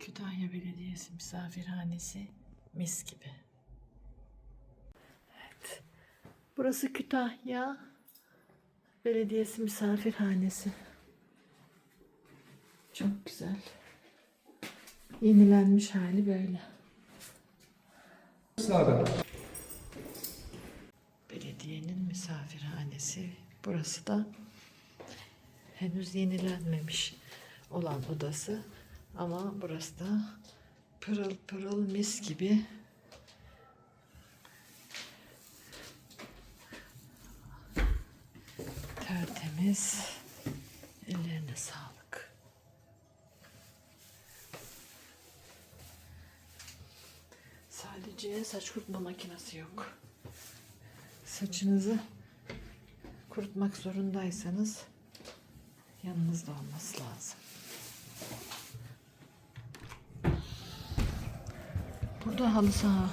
Kütahya Belediyesi misafirhanesi mis gibi. Evet. Burası Kütahya Belediyesi misafirhanesi. Çok güzel. Yenilenmiş hali böyle. Sağda. Belediyenin misafirhanesi. Burası da henüz yenilenmemiş olan odası. Ama burası da pırıl pırıl mis gibi. Tertemiz. Ellerine sağlık. Sadece saç kurutma makinesi yok. Saçınızı kurutmak zorundaysanız yanınızda olması lazım. Burada halı saha